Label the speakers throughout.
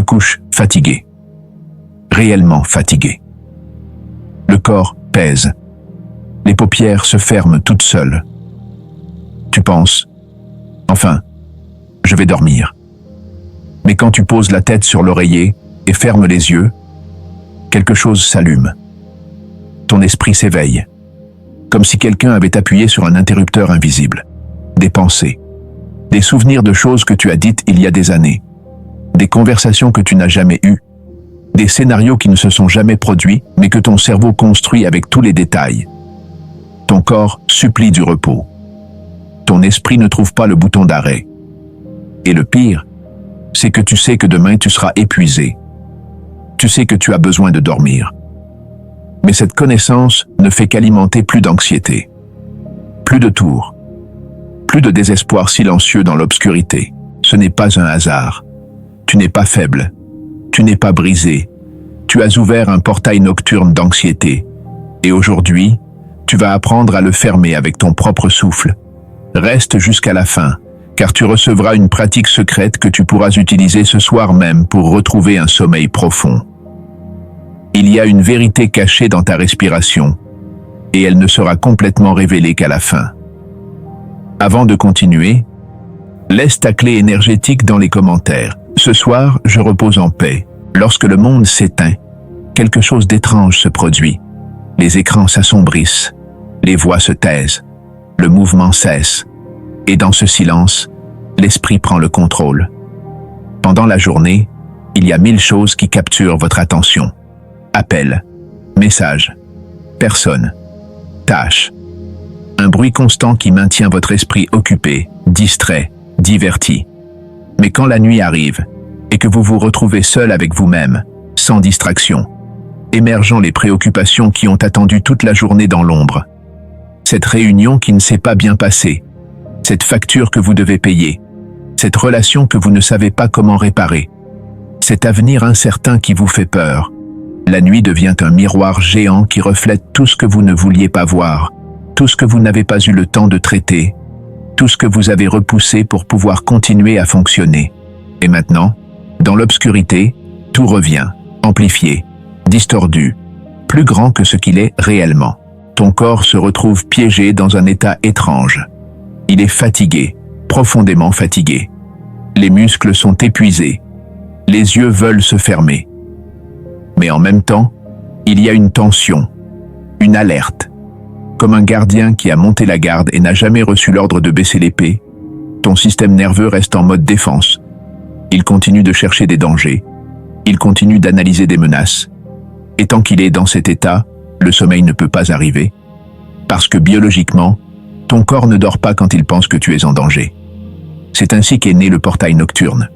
Speaker 1: couches fatigué. Réellement fatigué. Le corps pèse. Les paupières se ferment toutes seules. Tu penses, enfin, je vais dormir. Mais quand tu poses la tête sur l'oreiller et fermes les yeux, quelque chose s'allume. Ton esprit s'éveille, comme si quelqu'un avait appuyé sur un interrupteur invisible. Des pensées, des souvenirs de choses que tu as dites il y a des années, des conversations que tu n'as jamais eues, des scénarios qui ne se sont jamais produits, mais que ton cerveau construit avec tous les détails. Ton corps supplie du repos. Ton esprit ne trouve pas le bouton d'arrêt. Et le pire, c'est que tu sais que demain tu seras épuisé. Tu sais que tu as besoin de dormir. Mais cette connaissance ne fait qu'alimenter plus d'anxiété. Plus de tours. Plus de désespoir silencieux dans l'obscurité. Ce n'est pas un hasard. Tu n'es pas faible. Tu n'es pas brisé. Tu as ouvert un portail nocturne d'anxiété. Et aujourd'hui, tu vas apprendre à le fermer avec ton propre souffle. Reste jusqu'à la fin, car tu recevras une pratique secrète que tu pourras utiliser ce soir même pour retrouver un sommeil profond. Il y a une vérité cachée dans ta respiration, et elle ne sera complètement révélée qu'à la fin. Avant de continuer, laisse ta clé énergétique dans les commentaires. Ce soir, je repose en paix. Lorsque le monde s'éteint, quelque chose d'étrange se produit. Les écrans s'assombrissent, les voix se taisent, le mouvement cesse, et dans ce silence, l'esprit prend le contrôle. Pendant la journée, il y a 1000 choses qui capturent votre attention. Appels, messages, personnes, tâches. Un bruit constant qui maintient votre esprit occupé, distrait, diverti. Mais quand la nuit arrive, et que vous vous retrouvez seul avec vous-même, sans distraction, émergeant les préoccupations qui ont attendu toute la journée dans l'ombre. Cette réunion qui ne s'est pas bien passée, cette facture que vous devez payer, cette relation que vous ne savez pas comment réparer, cet avenir incertain qui vous fait peur. La nuit devient un miroir géant qui reflète tout ce que vous ne vouliez pas voir, tout ce que vous n'avez pas eu le temps de traiter, tout ce que vous avez repoussé pour pouvoir continuer à fonctionner. Et maintenant, dans l'obscurité, tout revient, amplifié, distordu, plus grand que ce qu'il est réellement. Ton corps se retrouve piégé dans un état étrange. Il est fatigué, profondément fatigué. Les muscles sont épuisés. Les yeux veulent se fermer. Mais en même temps, il y a une tension, une alerte. Comme un gardien qui a monté la garde et n'a jamais reçu l'ordre de baisser l'épée, ton système nerveux reste en mode défense. Il continue de chercher des dangers. Il continue d'analyser des menaces. Et tant qu'il est dans cet état, le sommeil ne peut pas arriver. Parce que biologiquement, ton corps ne dort pas quand il pense que tu es en danger. C'est ainsi qu'est né le portail nocturne.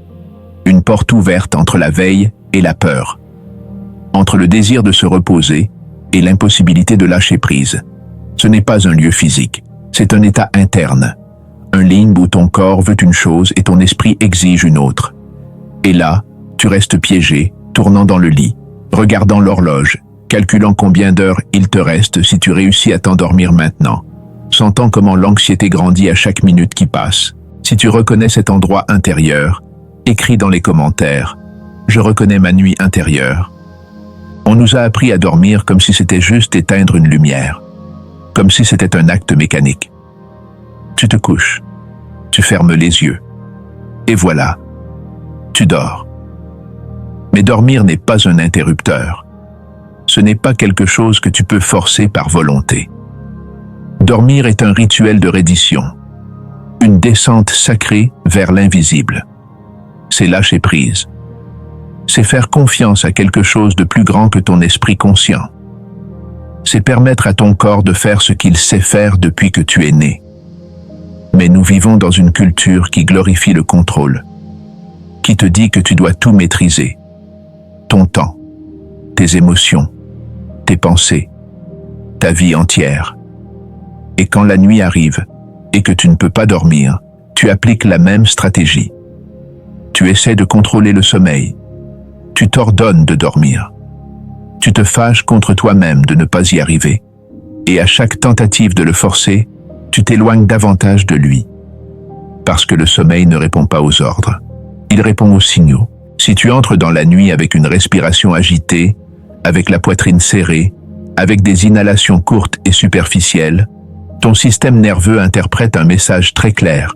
Speaker 1: Une porte ouverte entre la veille et la peur. Entre le désir de se reposer et l'impossibilité de lâcher prise. Ce n'est pas un lieu physique, c'est un état interne. Un limbe où ton corps veut une chose et ton esprit exige une autre. Et là, tu restes piégé, tournant dans le lit, regardant l'horloge, calculant combien d'heures il te reste si tu réussis à t'endormir maintenant, sentant comment l'anxiété grandit à chaque minute qui passe. Si tu reconnais cet endroit intérieur, écris dans les commentaires « Je reconnais ma nuit intérieure ». On nous a appris à dormir comme si c'était juste éteindre une lumière, comme si c'était un acte mécanique. Tu te couches, tu fermes les yeux, et voilà, tu dors. Mais dormir n'est pas un interrupteur. Ce n'est pas quelque chose que tu peux forcer par volonté. Dormir est un rituel de reddition, une descente sacrée vers l'invisible. C'est lâcher prise. C'est faire confiance à quelque chose de plus grand que ton esprit conscient. C'est permettre à ton corps de faire ce qu'il sait faire depuis que tu es né. Mais nous vivons dans une culture qui glorifie le contrôle, qui te dit que tu dois tout maîtriser. Ton temps, tes émotions, tes pensées, ta vie entière. Et quand la nuit arrive et que tu ne peux pas dormir, tu appliques la même stratégie. Tu essaies de contrôler le sommeil. Tu t'ordonnes de dormir. Tu te fâches contre toi-même de ne pas y arriver. Et à chaque tentative de le forcer, tu t'éloignes davantage de lui. Parce que le sommeil ne répond pas aux ordres. Il répond aux signaux. Si tu entres dans la nuit avec une respiration agitée, avec la poitrine serrée, avec des inhalations courtes et superficielles, ton système nerveux interprète un message très clair.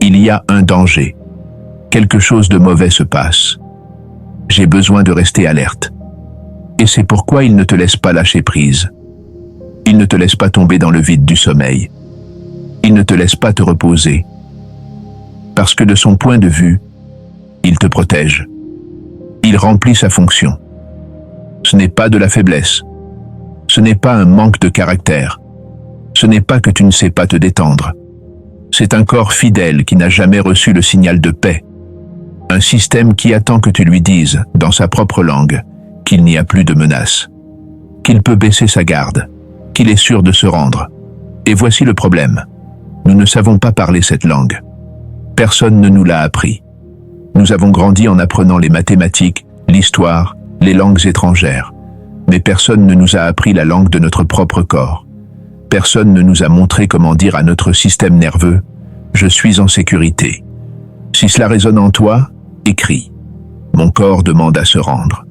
Speaker 1: Il y a un danger. Quelque chose de mauvais se passe. J'ai besoin de rester alerte. Et c'est pourquoi il ne te laisse pas lâcher prise. Il ne te laisse pas tomber dans le vide du sommeil. Il ne te laisse pas te reposer. Parce que de son point de vue, il te protège. Il remplit sa fonction. Ce n'est pas de la faiblesse. Ce n'est pas un manque de caractère. Ce n'est pas que tu ne sais pas te détendre. C'est un corps fidèle qui n'a jamais reçu le signal de paix. Un système qui attend que tu lui dises, dans sa propre langue, qu'il n'y a plus de menace, qu'il peut baisser sa garde, qu'il est sûr de se rendre. Et voici le problème. Nous ne savons pas parler cette langue. Personne ne nous l'a appris. Nous avons grandi en apprenant les mathématiques, l'histoire, les langues étrangères. Mais personne ne nous a appris la langue de notre propre corps. Personne ne nous a montré comment dire à notre système nerveux « Je suis en sécurité ». Si cela résonne en toi, écris. Mon corps demande à se rendre.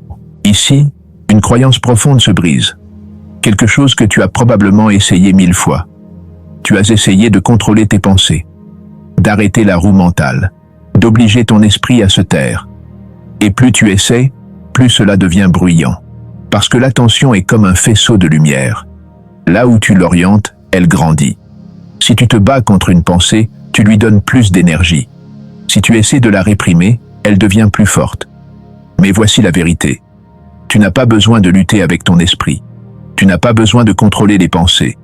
Speaker 1: Ici, une croyance profonde se brise. Quelque chose que tu as probablement essayé 1000 fois. Tu as essayé de contrôler tes pensées, d'arrêter la roue mentale, d'obliger ton esprit à se taire. Et plus tu essaies, plus cela devient bruyant. Parce que l'attention est comme un faisceau de lumière. Là où tu l'orientes, elle grandit. Si tu te bats contre une pensée, tu lui donnes plus d'énergie. Si tu essaies de la réprimer, elle devient plus forte. Mais voici la vérité. Tu n'as pas besoin de lutter avec ton esprit. Tu n'as pas besoin de contrôler les pensées.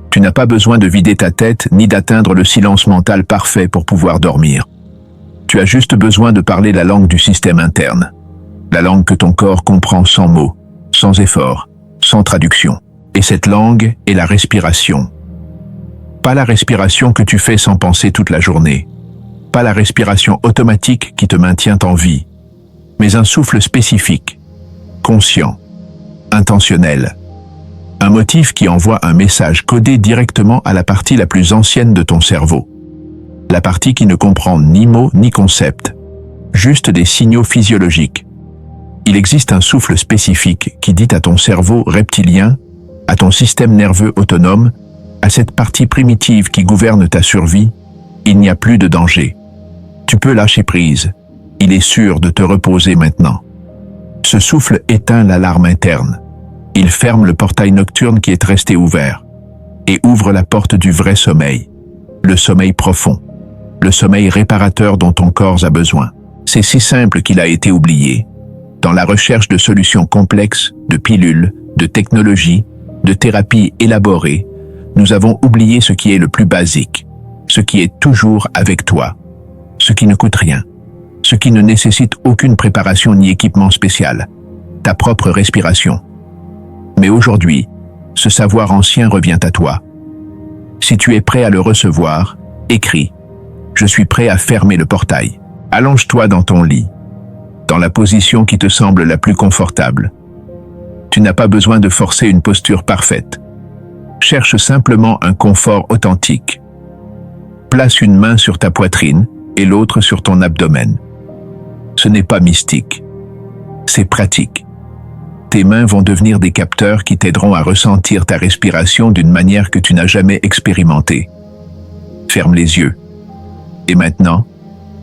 Speaker 1: Tu n'as pas besoin de vider ta tête ni d'atteindre le silence mental parfait pour pouvoir dormir. Tu as juste besoin de parler la langue du système interne. La langue que ton corps comprend sans mots, sans effort, sans traduction. Et cette langue est la respiration. Pas la respiration que tu fais sans penser toute la journée. Pas la respiration automatique qui te maintient en vie. Mais un souffle spécifique, conscient, intentionnel. Un motif qui envoie un message codé directement à la partie la plus ancienne de ton cerveau. La partie qui ne comprend ni mots ni concepts, juste des signaux physiologiques. Il existe un souffle spécifique qui dit à ton cerveau reptilien, à ton système nerveux autonome, à cette partie primitive qui gouverne ta survie, il n'y a plus de danger. Tu peux lâcher prise. Il est sûr de te reposer maintenant. Ce souffle éteint l'alarme interne. Il ferme le portail nocturne qui est resté ouvert et ouvre la porte du vrai sommeil, le sommeil profond, le sommeil réparateur dont ton corps a besoin. C'est si simple qu'il a été oublié. Dans la recherche de solutions complexes, de pilules, de technologies, de thérapies élaborées, nous avons oublié ce qui est le plus basique, ce qui est toujours avec toi, ce qui ne coûte rien, ce qui ne nécessite aucune préparation ni équipement spécial, ta propre respiration. Mais aujourd'hui, ce savoir ancien revient à toi. Si tu es prêt à le recevoir, écris « Je suis prêt à fermer le portail ». Allonge-toi dans ton lit, dans la position qui te semble la plus confortable. Tu n'as pas besoin de forcer une posture parfaite. Cherche simplement un confort authentique. Place une main sur ta poitrine et l'autre sur ton abdomen. Ce n'est pas mystique, c'est pratique. Tes mains vont devenir des capteurs qui t'aideront à ressentir ta respiration d'une manière que tu n'as jamais expérimentée. Ferme les yeux. Et maintenant,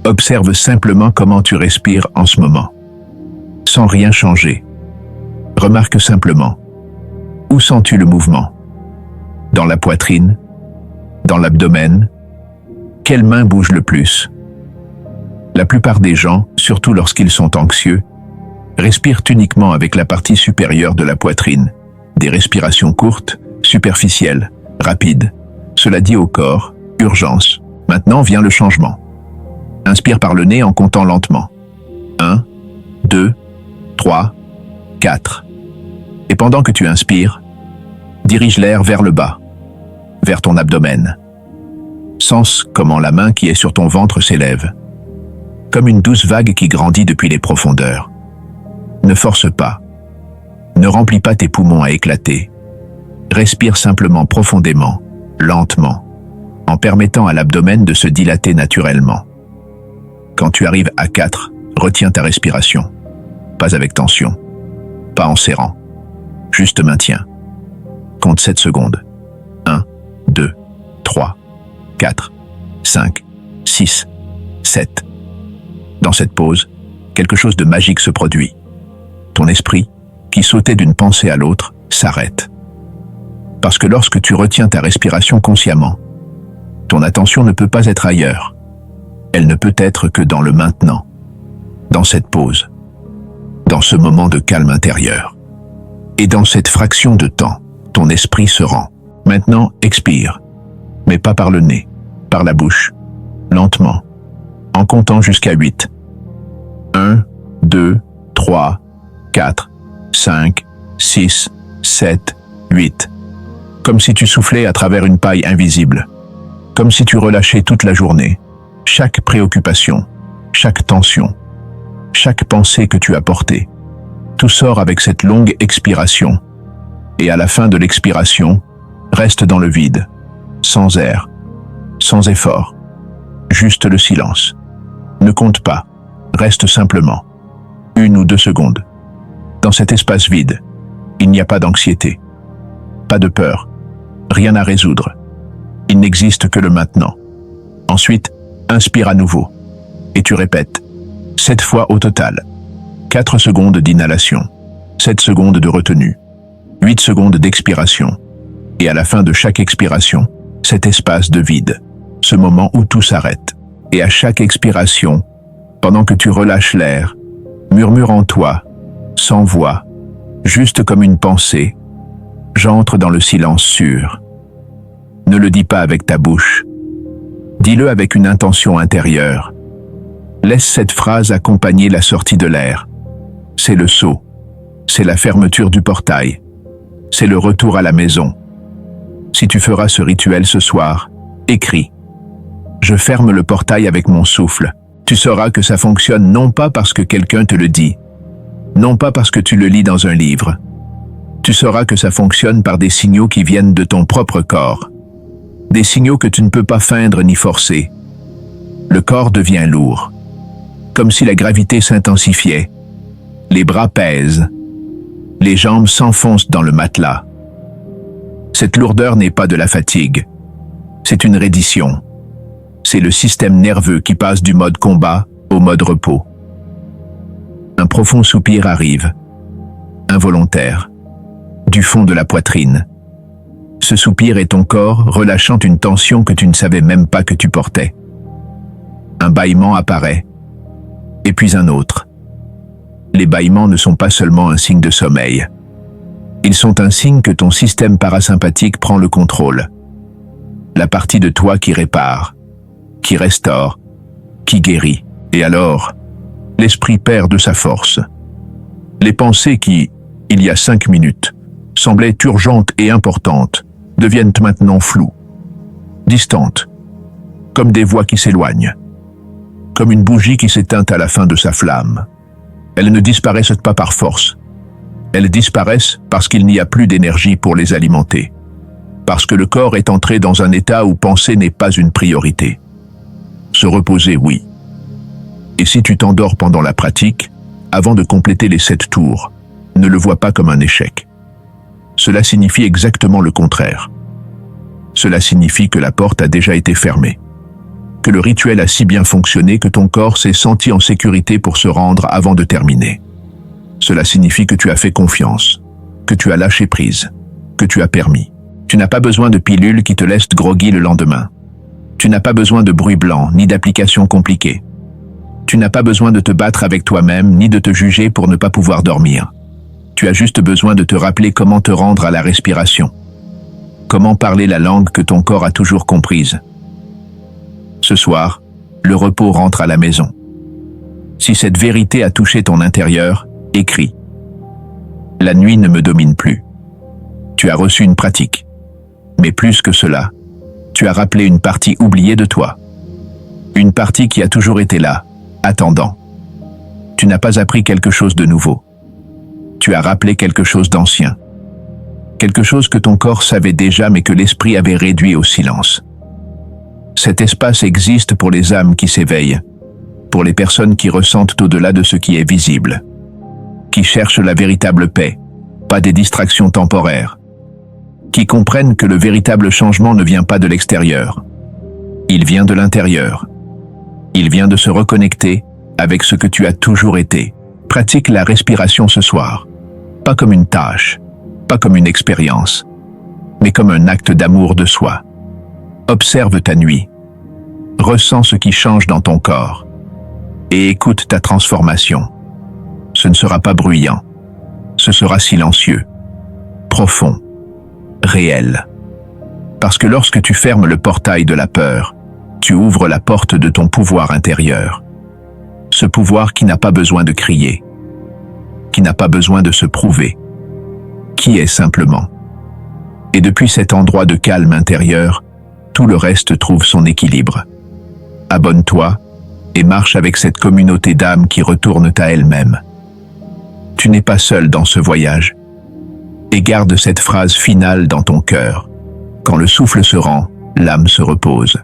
Speaker 1: observe simplement comment tu respires en ce moment, sans rien changer. Remarque simplement. Où sens-tu le mouvement? Dans la poitrine? Dans l'abdomen? Quelle main bouge le plus? La plupart des gens, surtout lorsqu'ils sont anxieux, respirent uniquement avec la partie supérieure de la poitrine. Des respirations courtes, superficielles, rapides. Cela dit au corps, urgence. Maintenant vient le changement. Inspire par le nez en comptant lentement. 1, 2, 3, 4. Et pendant que tu inspires, dirige l'air vers le bas, vers ton abdomen. Sens comment la main qui est sur ton ventre s'élève, comme une douce vague qui grandit depuis les profondeurs. Ne force pas. Ne remplis pas tes poumons à éclater. Respire simplement profondément, lentement, en permettant à l'abdomen de se dilater naturellement. Quand tu arrives à 4, Retiens ta respiration. Pas avec tension. Pas en serrant. Juste maintiens. Compte 7 secondes. 1, 2, 3, 4, 5, 6, 7. Dans cette pause, quelque chose de magique se produit. Ton esprit, qui sautait d'une pensée à l'autre, s'arrête. Parce que lorsque tu retiens ta respiration consciemment, ton attention ne peut pas être ailleurs. Elle ne peut être que dans le maintenant, dans cette pause, dans ce moment de calme intérieur. Et dans cette fraction de temps, ton esprit se rend. Maintenant, expire, mais pas par le nez, par la bouche, lentement, en comptant jusqu'à 8. 1, 2, 3, 4, 5, 6, 7, 8. Comme si tu soufflais à travers une paille invisible. Comme si tu relâchais toute la journée. Chaque préoccupation, chaque tension, chaque pensée que tu as portée. Tout sort avec cette longue expiration. Et à la fin de l'expiration, reste dans le vide, sans air, sans effort. Juste le silence. Ne compte pas, reste simplement. 1 ou 2 secondes. Dans cet espace vide, il n'y a pas d'anxiété, pas de peur, rien à résoudre. Il n'existe que le maintenant. Ensuite, inspire à nouveau. Et tu répètes. 7 fois au total. 4 secondes d'inhalation. 7 secondes de retenue. 8 secondes d'expiration. Et à la fin de chaque expiration, cet espace de vide. Ce moment où tout s'arrête. Et à chaque expiration, pendant que tu relâches l'air, murmure en toi, sans voix, juste comme une pensée, j'entre dans le silence sûr. Ne le dis pas avec ta bouche. Dis-le avec une intention intérieure. Laisse cette phrase accompagner la sortie de l'air. C'est le saut. C'est la fermeture du portail. C'est le retour à la maison. Si tu feras ce rituel ce soir, écris. Je ferme le portail avec mon souffle. Tu sauras que ça fonctionne non pas parce que quelqu'un te le dit, non pas parce que tu le lis dans un livre. Tu sauras que ça fonctionne par des signaux qui viennent de ton propre corps. Des signaux que tu ne peux pas feindre ni forcer. Le corps devient lourd, comme si la gravité s'intensifiait. Les bras pèsent. Les jambes s'enfoncent dans le matelas. Cette lourdeur n'est pas de la fatigue. C'est une reddition. C'est le système nerveux qui passe du mode combat au mode repos. Un profond soupir arrive, involontaire, du fond de la poitrine. Ce soupir est ton corps relâchant une tension que tu ne savais même pas que tu portais. Un bâillement apparaît, et puis un autre. Les bâillements ne sont pas seulement un signe de sommeil. Ils sont un signe que ton système parasympathique prend le contrôle. La partie de toi qui répare, qui restaure, qui guérit. Et alors, l'esprit perd de sa force. Les pensées qui, il y a 5 minutes, semblaient urgentes et importantes, deviennent maintenant floues, distantes, comme des voix qui s'éloignent, comme une bougie qui s'éteint à la fin de sa flamme. Elles ne disparaissent pas par force. Elles disparaissent parce qu'il n'y a plus d'énergie pour les alimenter, parce que le corps est entré dans un état où penser n'est pas une priorité. Se reposer, oui. Et si tu t'endors pendant la pratique, avant de compléter les 7 tours, ne le vois pas comme un échec. Cela signifie exactement le contraire. Cela signifie que la porte a déjà été fermée, que le rituel a si bien fonctionné que ton corps s'est senti en sécurité pour se rendre avant de terminer. Cela signifie que tu as fait confiance, que tu as lâché prise, que tu as permis. Tu n'as pas besoin de pilules qui te laissent groggy le lendemain. Tu n'as pas besoin de bruit blanc, ni d'applications compliquées. Tu n'as pas besoin de te battre avec toi-même, ni de te juger pour ne pas pouvoir dormir. Tu as juste besoin de te rappeler comment te rendre à la respiration. Comment parler la langue que ton corps a toujours comprise. Ce soir, le repos rentre à la maison. Si cette vérité a touché ton intérieur, écris. La nuit ne me domine plus. Tu as reçu une pratique. Mais plus que cela, tu as rappelé une partie oubliée de toi. Une partie qui a toujours été là, attendant. Tu n'as pas appris quelque chose de nouveau. Tu as rappelé quelque chose d'ancien. Quelque chose que ton corps savait déjà mais que l'esprit avait réduit au silence. Cet espace existe pour les âmes qui s'éveillent, pour les personnes qui ressentent au-delà de ce qui est visible, qui cherchent la véritable paix, pas des distractions temporaires, qui comprennent que le véritable changement ne vient pas de l'extérieur. Il vient de l'intérieur. Il vient de se reconnecter avec ce que tu as toujours été. Pratique la respiration ce soir, pas comme une tâche, pas comme une expérience, mais comme un acte d'amour de soi. Observe ta nuit, ressens ce qui change dans ton corps et écoute ta transformation. Ce ne sera pas bruyant, ce sera silencieux, profond, réel. Parce que lorsque tu fermes le portail de la peur, tu ouvres la porte de ton pouvoir intérieur. Ce pouvoir qui n'a pas besoin de crier, qui n'a pas besoin de se prouver, qui est simplement. Et depuis cet endroit de calme intérieur, tout le reste trouve son équilibre. Abonne-toi et marche avec cette communauté d'âmes qui retournent à elles-mêmes. Tu n'es pas seul dans ce voyage. Et garde cette phrase finale dans ton cœur. Quand le souffle se rend, l'âme se repose.